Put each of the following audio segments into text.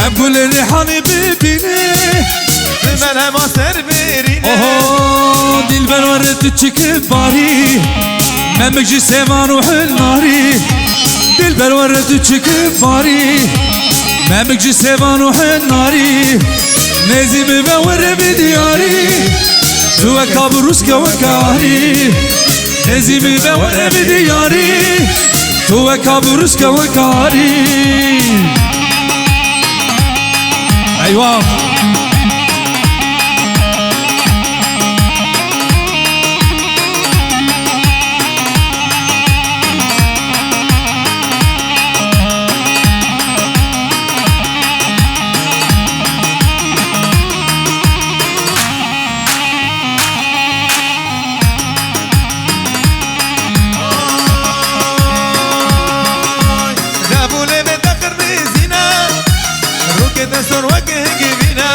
أقول الريحاني ببيني من هم سر برينه اوه دلبر ورد تشكب باري ممك جي سيمان وحناري دلبر ورد تشكب باري ممك جي سيمان وحناري نزي ببور بدياري تو كابروس كوكاري نزي ببور بدياري تو كابروس كوكاري ايوه دستور وجه جبينا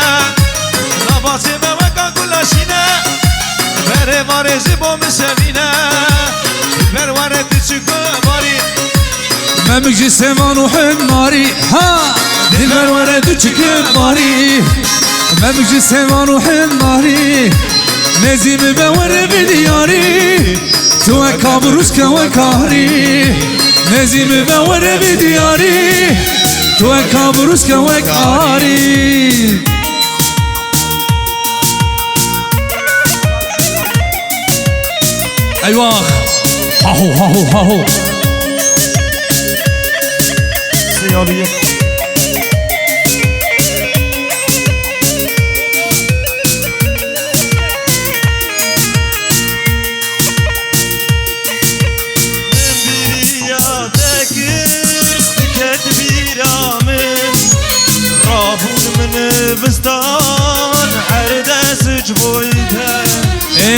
نباطي ما وقع كل شينا بره باره زبو مسوينا بروانة تشكو باري ما بيجي سيمان وحناري ها بروانة تشكو باري ما بيجي سيمان وحناري نزيم بور بدياري تو كابروس كوكاري نزيم بور بدياري تو كابروس كوكاري ايوه هاهو هاهو هاهو سيالية بستان عردس جبويتها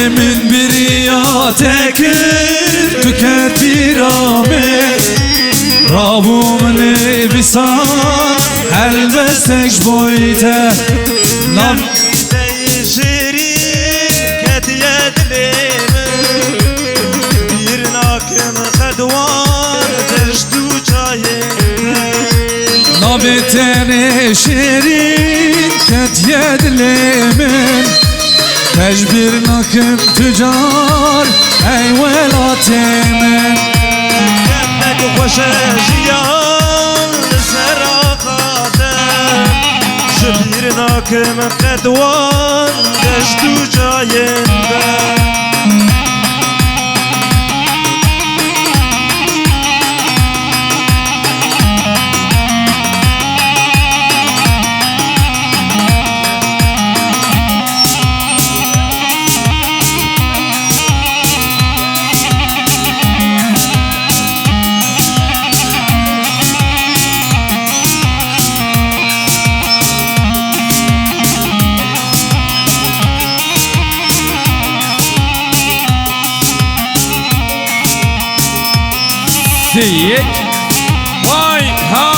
من برياتك تكت برامي رابو من بستان عردس جبويتها نام شيري كت يد ليمن بيرناكم خدوان تشتو جايين نابتني شيرين كت يد ليمن تجبرناكم تجار اي ولا تمن كمك وشاجيان لسراقاتم شبيرناكم قدوان دشتو جايندم سيك واي ها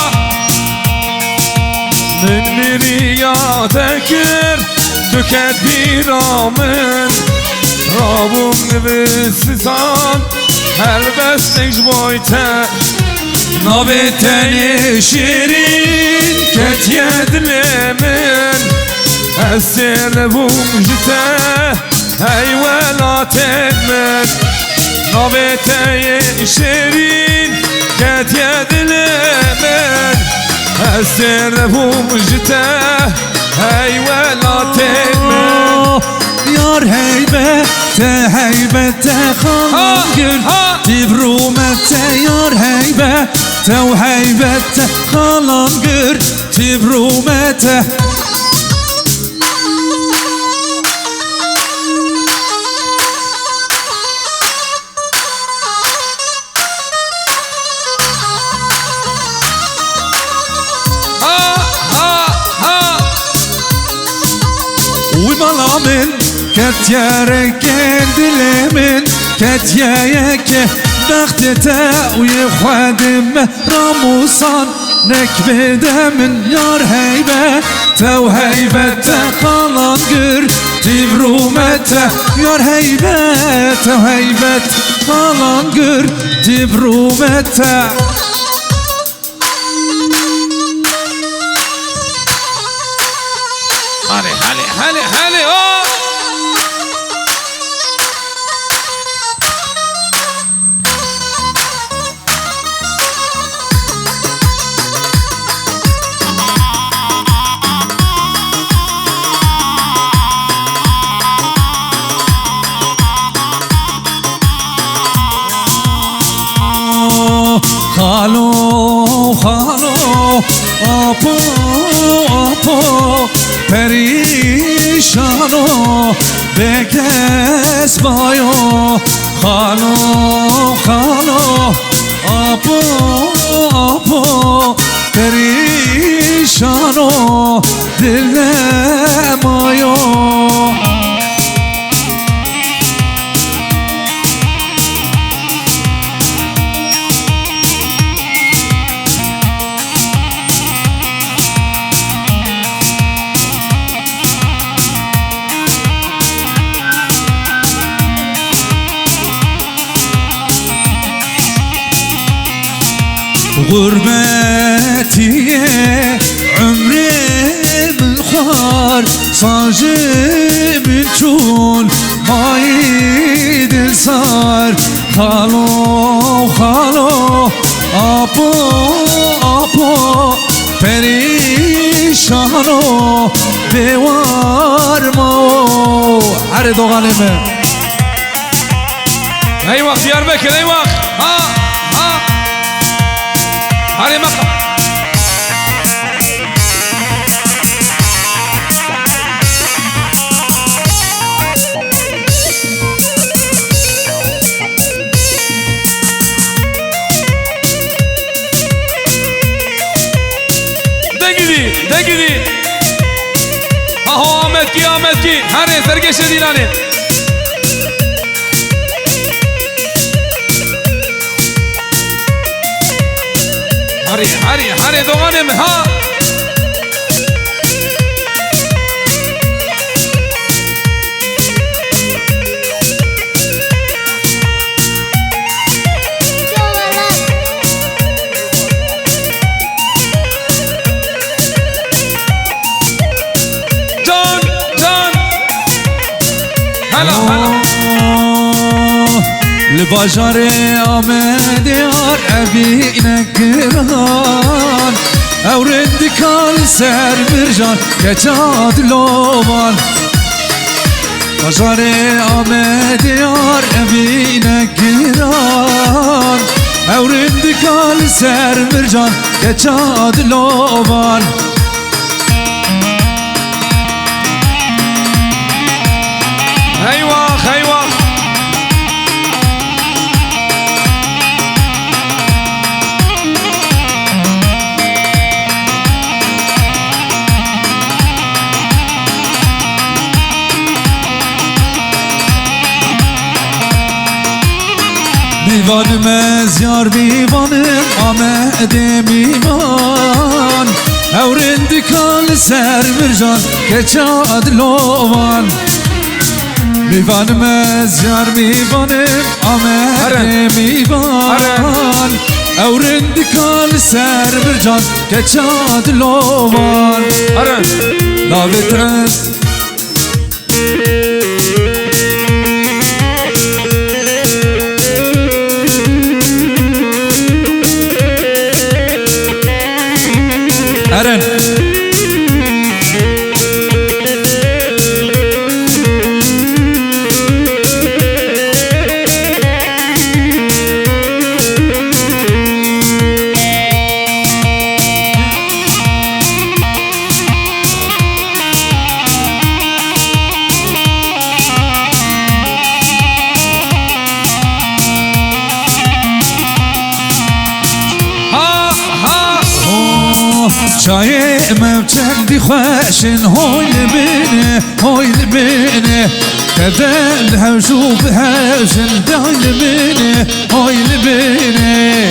من بريا ذكر تكت برامن رابم بسسان هر بستش بويته نابتني شيرين كت يد لمن السر بومجته هاي ولا تدمن نابتني شيرين كت يد لمن السر بومجته هاي ولا تدمن يار هيبته هيبته خانقر تبرومته يار هيبته وهيبته خانقر تبرومته وملامن كتيارك دلمن كتيايك بختته ويخدم رموسان نكبده من يار هيبه تو هيبته خلانقر تبرومته يار هيبه تو هيبته خلانقر تبرومته خالو آپو آپو پریشانو بکس بایو خالو خالو آپو آپو پریشانو دل مایو غربتي عمري من خوار صاجي من شون ماي دل صار خالو خالو آبو آبو پریشانو بیوار ماو عرض و غنمه اي وقت ديار بكر اي وقت علي مقطع دقيقي اهو آمد کی هره سرگش دیلانه هری دوغانم ها جان هلا لباجار آمد یار ابی نکران اورد کال سر برجان کچاد لوبان باجار آمد یار ابی نکران اورد کال سر برجان کچاد لوبان ايوه میوانم از یار میوانم آمد میوان اورند کال سر برجان کچاد لوان میوانم از یار میوانم آمد میوان اورند کال سر برجان کچاد لوان لاوت رست Eren شايم بجلدي خواشن هوي لبيني كذلها وشوف هاشن داي لبيني هوي لبيني